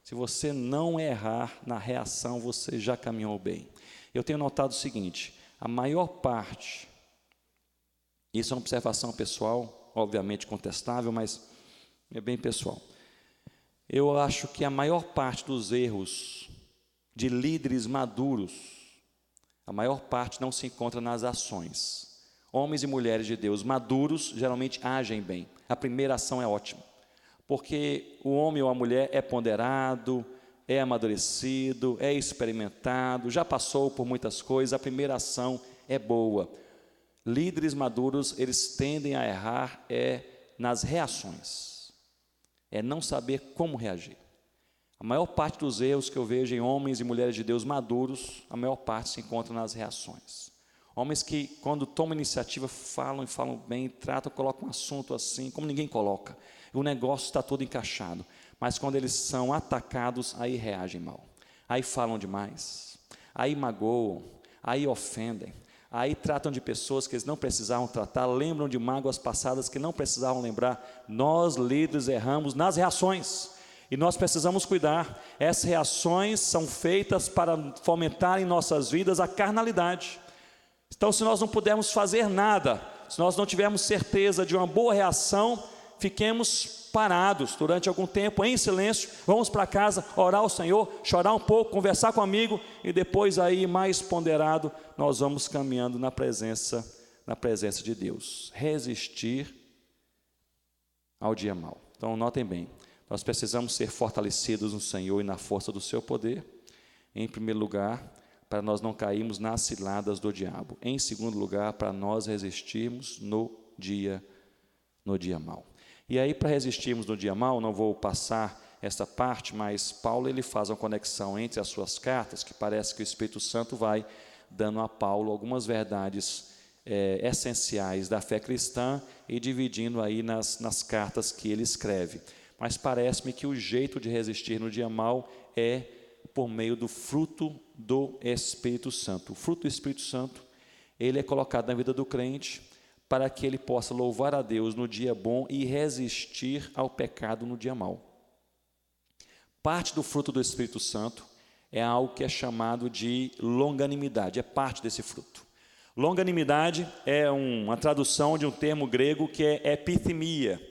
Se você não errar na reação, você já caminhou bem. Eu tenho notado o seguinte, a maior parte, isso é uma observação pessoal, obviamente contestável, mas é bem pessoal. Eu acho que a maior parte dos erros de líderes maduros, a maior parte não se encontra nas ações. Homens e mulheres de Deus maduros geralmente agem bem. A primeira ação é ótima. Porque o homem ou a mulher é ponderado, é amadurecido, é experimentado, já passou por muitas coisas, a primeira ação é boa. Líderes maduros, eles tendem a errar nas reações, não saber como reagir. A maior parte dos erros que eu vejo em homens e mulheres de Deus maduros, a maior parte se encontra nas reações. Homens que, quando tomam iniciativa, falam e falam bem, tratam, colocam um assunto assim, como ninguém coloca. O negócio está todo encaixado. Mas quando eles são atacados, aí reagem mal. Aí falam demais. Aí magoam. Aí ofendem. Aí tratam de pessoas que eles não precisavam tratar. Lembram de mágoas passadas que não precisavam lembrar. Nós, líderes, erramos nas reações. E nós precisamos cuidar. Essas reações são feitas para fomentar em nossas vidas a carnalidade. Então, se nós não pudermos fazer nada, se nós não tivermos certeza de uma boa reação, fiquemos parados durante algum tempo, em silêncio, vamos para casa, orar ao Senhor, chorar um pouco, conversar com um amigo, e depois aí, mais ponderado, nós vamos caminhando na presença de Deus. Resistir ao dia mau. Então, notem bem, nós precisamos ser fortalecidos no Senhor e na força do seu poder. Em primeiro lugar, para nós não cairmos nas ciladas do diabo. Em segundo lugar, para nós resistirmos no dia mau. E aí, para resistirmos no dia mau, não vou passar essa parte, mas Paulo ele faz uma conexão entre as suas cartas, que parece que o Espírito Santo vai dando a Paulo algumas verdades essenciais da fé cristã e dividindo aí nas cartas que ele escreve. Mas parece-me que o jeito de resistir no dia mau é por meio do fruto do Espírito Santo. O fruto do Espírito Santo, ele é colocado na vida do crente para que ele possa louvar a Deus no dia bom e resistir ao pecado no dia mau. Parte do fruto do Espírito Santo é algo que é chamado de longanimidade, é parte desse fruto. Longanimidade é uma tradução de um termo grego que é epithemia.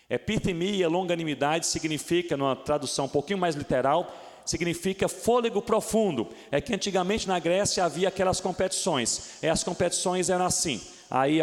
Epithemia, longanimidade, significa, numa tradução um pouquinho mais literal, significa fôlego profundo. É que antigamente na Grécia havia aquelas competições. As competições eram assim, aí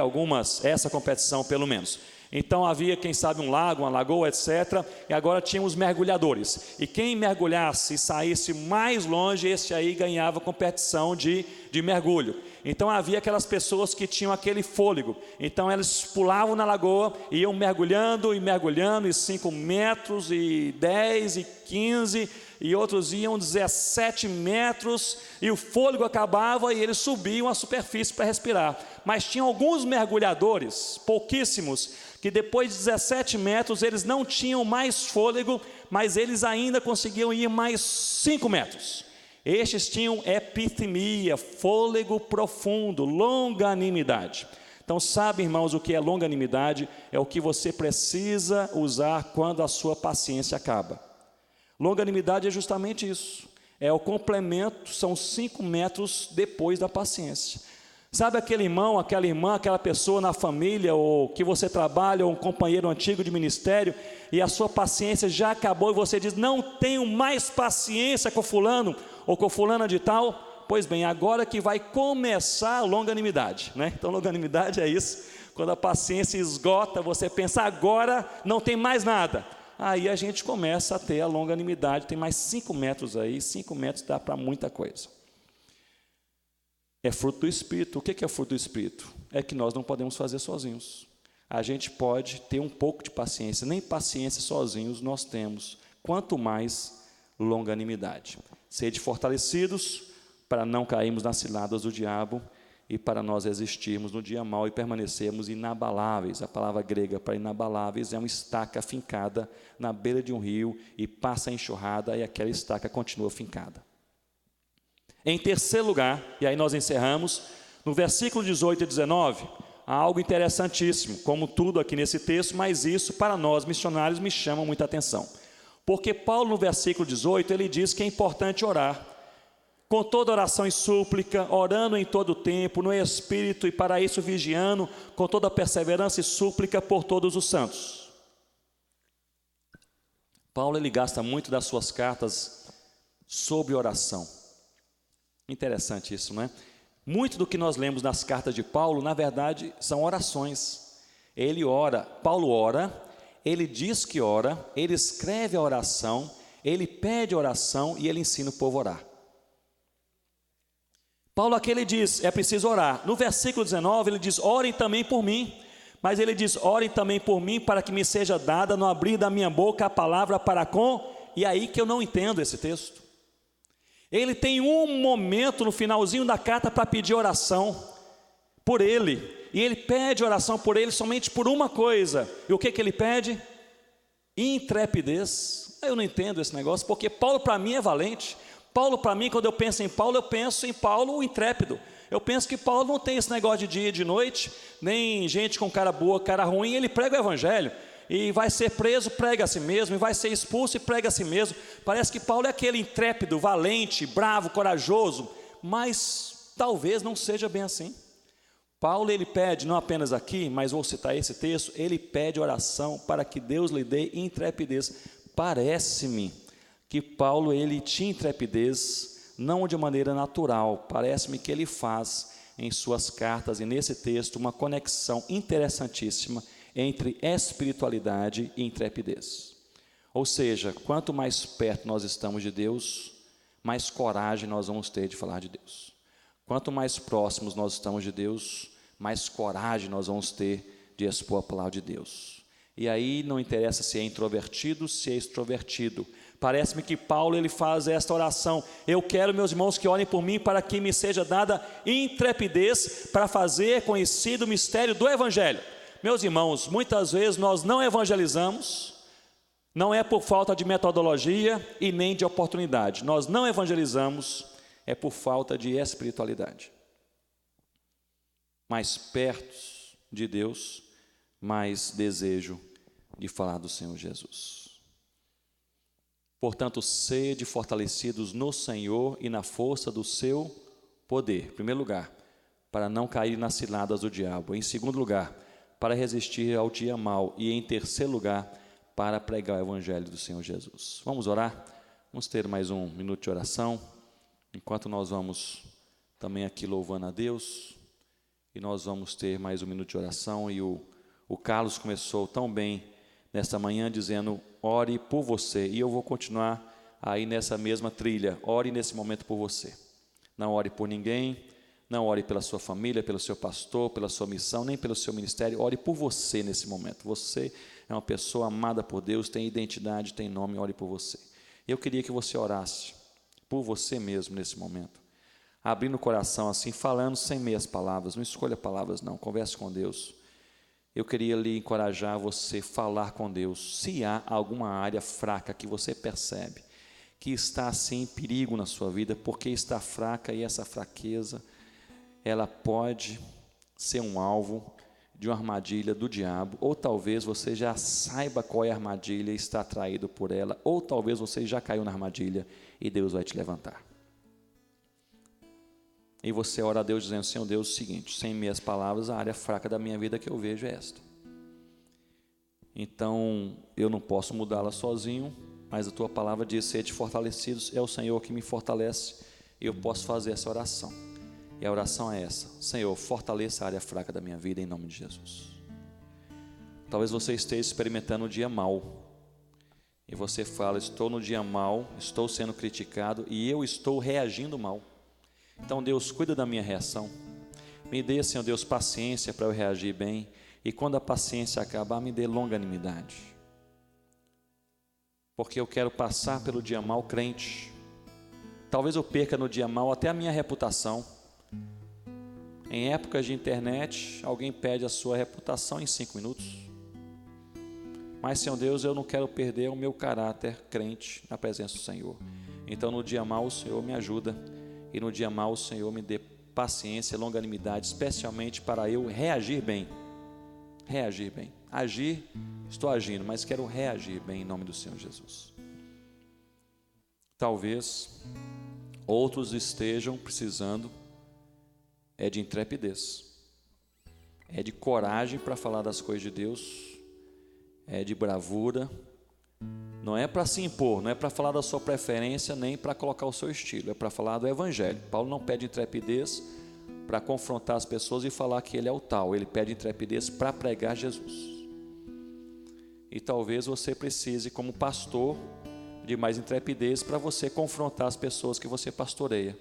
essa competição pelo menos. Então havia, quem sabe, um lago, uma lagoa, etc. E agora tínhamos mergulhadores. E quem mergulhasse e saísse mais longe, esse aí ganhava competição de mergulho. Então havia aquelas pessoas que tinham aquele fôlego. Então eles pulavam na lagoa, iam mergulhando, e 5 metros, e 10, e 15, e outros iam 17 metros, e o fôlego acabava e eles subiam à superfície para respirar. Mas tinha alguns mergulhadores, pouquíssimos, que depois de 17 metros eles não tinham mais fôlego, mas eles ainda conseguiam ir mais 5 metros. Estes tinham epithemia, fôlego profundo, longanimidade. Então, sabe, irmãos, o que é longanimidade? É o que você precisa usar quando a sua paciência acaba. Longanimidade é justamente isso. É o complemento, são 5 metros depois da paciência. Sabe aquele irmão, aquela irmã, aquela pessoa na família, ou que você trabalha, ou um companheiro antigo de ministério, e a sua paciência já acabou, e você diz, não tenho mais paciência com fulano, ou com fulana de tal? Pois bem, agora que vai começar a longanimidade, né? Então, longanimidade é isso, quando a paciência esgota, você pensa, agora não tem mais nada. Aí a gente começa a ter a longanimidade, tem mais 5 metros aí, 5 metros dá para muita coisa. É fruto do Espírito. O que é fruto do Espírito? É que nós não podemos fazer sozinhos. A gente pode ter um pouco de paciência, nem paciência sozinhos nós temos, quanto mais longanimidade. Sede fortalecidos para não cairmos nas ciladas do diabo e para nós resistirmos no dia mau e permanecermos inabaláveis. A palavra grega para inabaláveis é uma estaca fincada na beira de um rio e passa a enxurrada e aquela estaca continua fincada. Em terceiro lugar, e aí nós encerramos, no versículo 18 e 19, há algo interessantíssimo, como tudo aqui nesse texto, mas isso para nós missionários me chama muita atenção. Porque Paulo no versículo 18, ele diz que é importante orar, com toda oração e súplica, orando em todo o tempo, no Espírito, e para isso vigiando, com toda perseverança e súplica por todos os santos. Paulo ele gasta muito das suas cartas sobre oração. Interessante isso, não é? Muito do que nós lemos nas cartas de Paulo, na verdade, são orações. Ele ora, Paulo ora, ele diz que ora, ele escreve a oração, ele pede oração e ele ensina o povo a orar. Paulo aqui ele diz, é preciso orar. No versículo 19 ele diz, orem também por mim. Mas ele diz, orem também por mim para que me seja dada no abrir da minha boca a palavra para com... E aí que eu não entendo esse texto. Ele tem um momento no finalzinho da carta para pedir oração por ele. E ele pede oração por ele somente por uma coisa. E o que ele pede? Intrepidez. Eu não entendo esse negócio, porque Paulo para mim é valente. Paulo para mim, quando eu penso em Paulo o intrépido. Eu penso que Paulo não tem esse negócio de dia e de noite, nem gente com cara boa, cara ruim. Ele prega o evangelho. E vai ser preso, prega a si mesmo, e vai ser expulso e prega a si mesmo. Parece que Paulo é aquele intrépido, valente, bravo, corajoso, mas talvez não seja bem assim. Paulo ele pede, não apenas aqui, mas vou citar esse texto, ele pede oração para que Deus lhe dê intrepidez. Parece-me que Paulo ele tinha intrepidez, não de maneira natural, parece-me que ele faz em suas cartas e nesse texto uma conexão interessantíssima entre espiritualidade e intrepidez. Ou seja, quanto mais perto nós estamos de Deus, mais coragem nós vamos ter de falar de Deus. Quanto mais próximos nós estamos de Deus, mais coragem nós vamos ter de expor a palavra de Deus. E aí não interessa se é introvertido, se é extrovertido. Parece-me que Paulo ele faz esta oração: eu quero, meus irmãos, que orem por mim para que me seja dada intrepidez para fazer conhecido o mistério do Evangelho. Meus irmãos, muitas vezes nós não evangelizamos, não é por falta de metodologia e nem de oportunidade. Nós não evangelizamos, é por falta de espiritualidade. Mais perto de Deus, mais desejo de falar do Senhor Jesus. Portanto, sede fortalecidos no Senhor e na força do seu poder. Em primeiro lugar, para não cair nas ciladas do diabo. Em segundo lugar, para resistir ao dia mau. E em terceiro lugar, para pregar o Evangelho do Senhor Jesus. Vamos orar? Vamos ter mais um minuto de oração, enquanto nós vamos também aqui louvando a Deus. E nós vamos ter mais um minuto de oração. E o Carlos começou tão bem nesta manhã dizendo: ore por você. E eu vou continuar aí nessa mesma trilha. Ore nesse momento por você. Não ore por ninguém, não ore pela sua família, pelo seu pastor, pela sua missão, nem pelo seu ministério. Ore por você nesse momento. Você é uma pessoa amada por Deus, tem identidade, tem nome, ore por você. Eu queria que você orasse por você mesmo nesse momento, abrindo o coração assim, falando sem meias palavras. Não escolha palavras não, converse com Deus. Eu queria lhe encorajar você a falar com Deus. Se há alguma área fraca que você percebe que está assim em perigo na sua vida, porque está fraca, e essa fraqueza, ela pode ser um alvo de uma armadilha do diabo, ou talvez você já saiba qual é a armadilha e está atraído por ela, ou talvez você já caiu na armadilha e Deus vai te levantar. E você ora a Deus dizendo: Senhor Deus, é o seguinte, sem minhas palavras, a área fraca da minha vida que eu vejo é esta. Então, eu não posso mudá-la sozinho, mas a tua palavra diz: sede fortalecidos, é o Senhor que me fortalece, e eu posso fazer essa oração. E a oração é essa: Senhor, fortaleça a área fraca da minha vida em nome de Jesus. Talvez você esteja experimentando um dia mau, e você fala: estou no dia mau, estou sendo criticado, e eu estou reagindo mal. Então, Deus, cuida da minha reação. Me dê, Senhor Deus, paciência para eu reagir bem. E quando a paciência acabar, me dê longanimidade. Porque eu quero passar pelo dia mau crente. Talvez eu perca no dia mau até a minha reputação. Em épocas de internet, alguém pede a sua reputação em 5 minutos. Mas, Senhor Deus, eu não quero perder o meu caráter crente na presença do Senhor. Então, no dia mau, o Senhor me ajuda. E no dia mau o Senhor me dê paciência, longanimidade, especialmente para eu reagir bem. Reagir bem. Agir, estou agindo, mas quero reagir bem em nome do Senhor Jesus. Talvez outros estejam precisando de intrepidez, de coragem para falar das coisas de Deus, de bravura. Não é para se impor, não é para falar da sua preferência, nem para colocar o seu estilo, é para falar do Evangelho. Paulo não pede intrepidez para confrontar as pessoas e falar que ele é o tal, ele pede intrepidez para pregar Jesus. E talvez você precise, como pastor, de mais intrepidez para você confrontar as pessoas que você pastoreia.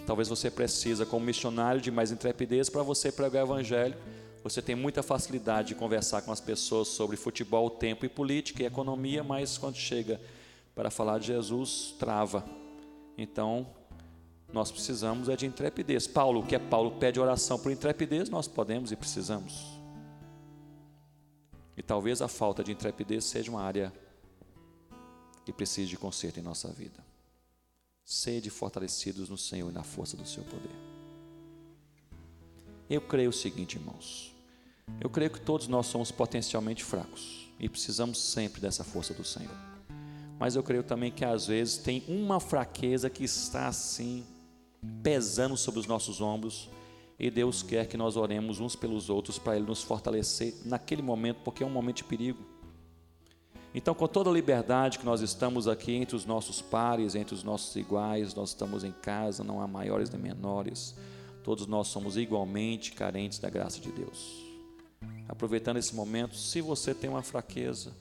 Talvez você precisa, como missionário, de mais intrepidez para você pregar o Evangelho. Você tem muita facilidade de conversar com as pessoas sobre futebol, tempo e política e economia, mas quando chega para falar de Jesus, trava. Então, nós precisamos de intrepidez. Paulo, o que é Paulo pede oração por intrepidez, nós podemos e precisamos. E talvez a falta de intrepidez seja uma área que precise de conserto em nossa vida. Sede fortalecidos no Senhor e na força do seu poder. Eu creio o seguinte, irmãos. Eu creio que todos nós somos potencialmente fracos e precisamos sempre dessa força do Senhor. Mas eu creio também que às vezes tem uma fraqueza que está assim pesando sobre os nossos ombros e Deus quer que nós oremos uns pelos outros para Ele nos fortalecer naquele momento, porque é um momento de perigo. Então, com toda a liberdade que nós estamos aqui entre os nossos pares, entre os nossos iguais, nós estamos em casa, não há maiores nem menores. Todos nós somos igualmente carentes da graça de Deus. Aproveitando esse momento, se você tem uma fraqueza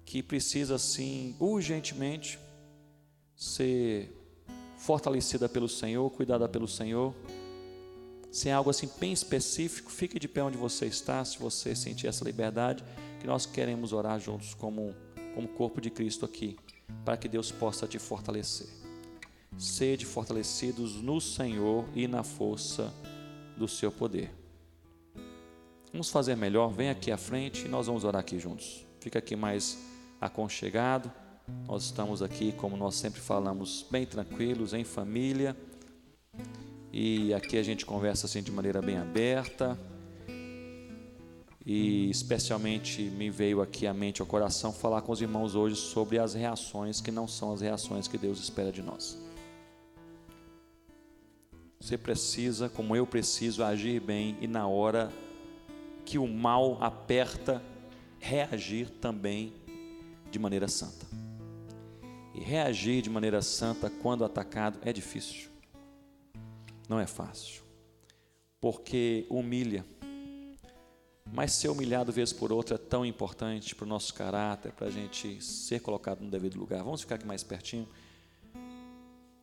que precisa, sim, urgentemente ser fortalecida pelo Senhor, cuidada pelo Senhor. Se é algo assim bem específico, fique de pé onde você está, se você sentir essa liberdade, que nós queremos orar juntos como corpo de Cristo aqui, para que Deus possa te fortalecer. Sede fortalecidos no Senhor e na força do seu poder. Vamos fazer melhor, vem aqui à frente e nós vamos orar aqui juntos. Fica aqui mais aconchegado. Nós estamos aqui, como nós sempre falamos, bem tranquilos, em família. E aqui a gente conversa assim de maneira bem aberta. E especialmente me veio aqui à mente, ao coração, falar com os irmãos hoje sobre as reações que não são as reações que Deus espera de nós. Você precisa, como eu preciso, agir bem e na hora que o mal aperta, reagir também de maneira santa. E reagir de maneira santa quando atacado é difícil. Não é fácil. Porque humilha. Mas ser humilhado vez por outra é tão importante para o nosso caráter, para a gente ser colocado no devido lugar. Vamos ficar aqui mais pertinho.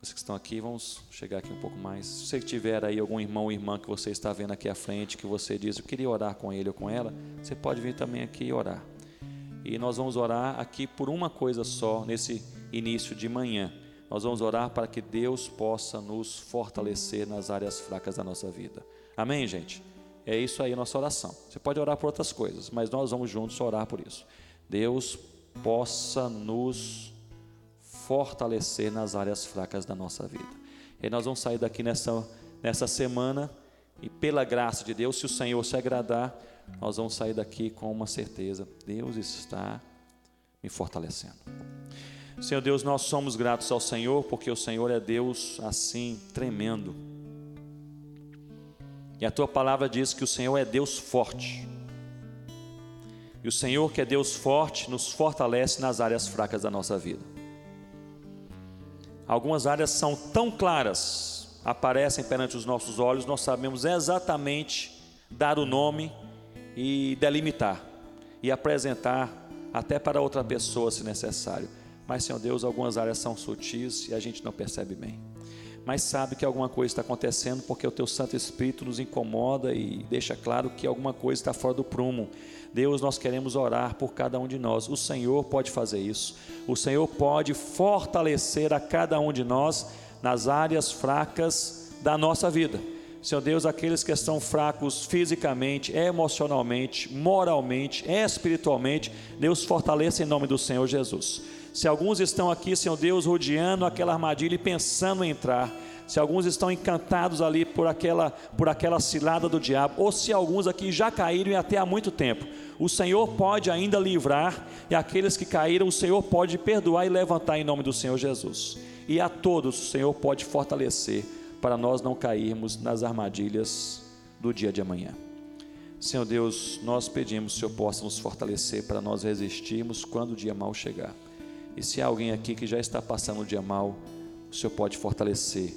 Vocês que estão aqui, vamos chegar aqui um pouco mais. Se você tiver aí algum irmão ou irmã que você está vendo aqui à frente, que você diz, eu queria orar com ele ou com ela, você pode vir também aqui e orar. E nós vamos orar aqui por uma coisa só, nesse início de manhã. Nós vamos orar para que Deus possa nos fortalecer nas áreas fracas da nossa vida. Amém, gente? É isso aí a nossa oração. Você pode orar por outras coisas, mas nós vamos juntos orar por isso. Deus possa nos fortalecer nas áreas fracas da nossa vida. E nós vamos sair daqui nessa semana e pela graça de Deus, se o Senhor se agradar, nós vamos sair daqui com uma certeza: Deus está me fortalecendo. Senhor Deus, nós somos gratos ao Senhor, porque o Senhor é Deus assim tremendo. E a tua palavra diz que o Senhor é Deus forte. E o Senhor, que é Deus forte, nos fortalece nas áreas fracas da nossa vida. Algumas áreas são tão claras, aparecem perante os nossos olhos, nós sabemos exatamente dar o nome e delimitar e apresentar até para outra pessoa se necessário. Mas, Senhor Deus, algumas áreas são sutis e a gente não percebe bem. Mas sabe que alguma coisa está acontecendo porque o Teu Santo Espírito nos incomoda e deixa claro que alguma coisa está fora do prumo. Deus, nós queremos orar por cada um de nós. O Senhor pode fazer isso. O Senhor pode fortalecer a cada um de nós nas áreas fracas da nossa vida. Senhor Deus, aqueles que estão fracos fisicamente, emocionalmente, moralmente, espiritualmente, Deus fortaleça em nome do Senhor Jesus. Se alguns estão aqui, Senhor Deus, rodeando aquela armadilha e pensando em entrar, se alguns estão encantados ali por aquela cilada do diabo, ou se alguns aqui já caíram e até há muito tempo, o Senhor pode ainda livrar, e aqueles que caíram, o Senhor pode perdoar e levantar em nome do Senhor Jesus. E a todos o Senhor pode fortalecer, para nós não cairmos nas armadilhas do dia de amanhã. Senhor Deus, nós pedimos que o Senhor possa nos fortalecer para nós resistirmos quando o dia mau chegar. E se há alguém aqui que já está passando o dia mau, o Senhor pode fortalecer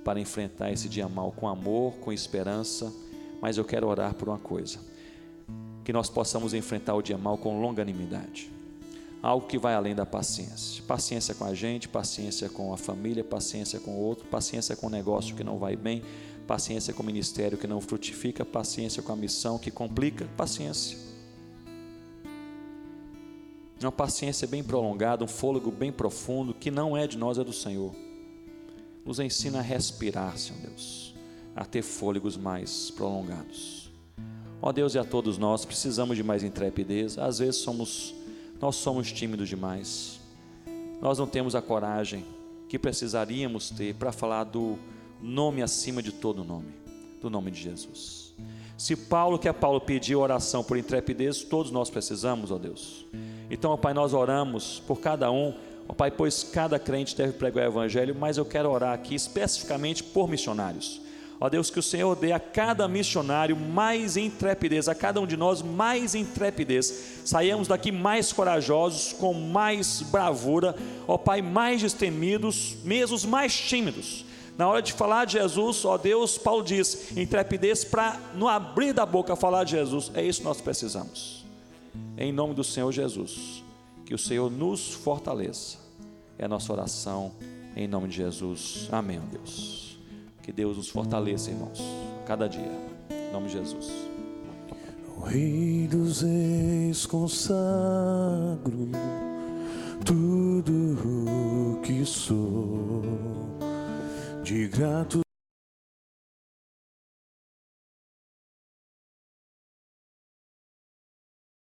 para enfrentar esse dia mau com amor, com esperança. Mas eu quero orar por uma coisa: que nós possamos enfrentar o dia mau com longanimidade, algo que vai além da paciência. Paciência com a gente, paciência com a família, paciência com o outro, paciência com o negócio que não vai bem, paciência com o ministério que não frutifica, paciência com a missão que complica, paciência. Uma paciência bem prolongada, um fôlego bem profundo, que não é de nós, é do Senhor. Nos ensina a respirar, Senhor Deus, a ter fôlegos mais prolongados. Ó Deus, e a todos nós precisamos de mais intrepidez. Às vezes nós somos tímidos demais. Nós não temos a coragem que precisaríamos ter para falar do nome acima de todo nome, do nome de Jesus. Se Paulo pediu oração por intrepidez, todos nós precisamos, ó Deus. Então, ó Pai, nós oramos por cada um, ó Pai, pois cada crente deve pregar o Evangelho, mas eu quero orar aqui especificamente por missionários. Ó Deus, que o Senhor dê a cada missionário mais intrepidez, a cada um de nós mais intrepidez, saiamos daqui mais corajosos, com mais bravura, ó Pai, mais destemidos, mesmo os mais tímidos. Na hora de falar de Jesus, ó Deus, Paulo diz, intrepidez para não abrir da boca falar de Jesus. É isso que nós precisamos. Em nome do Senhor Jesus, que o Senhor nos fortaleça. É a nossa oração, em nome de Jesus. Amém, ó Deus. Que Deus nos fortaleça, irmãos, cada dia, em nome de Jesus. O Rei dos Reis, consagro tudo o que sou, de grato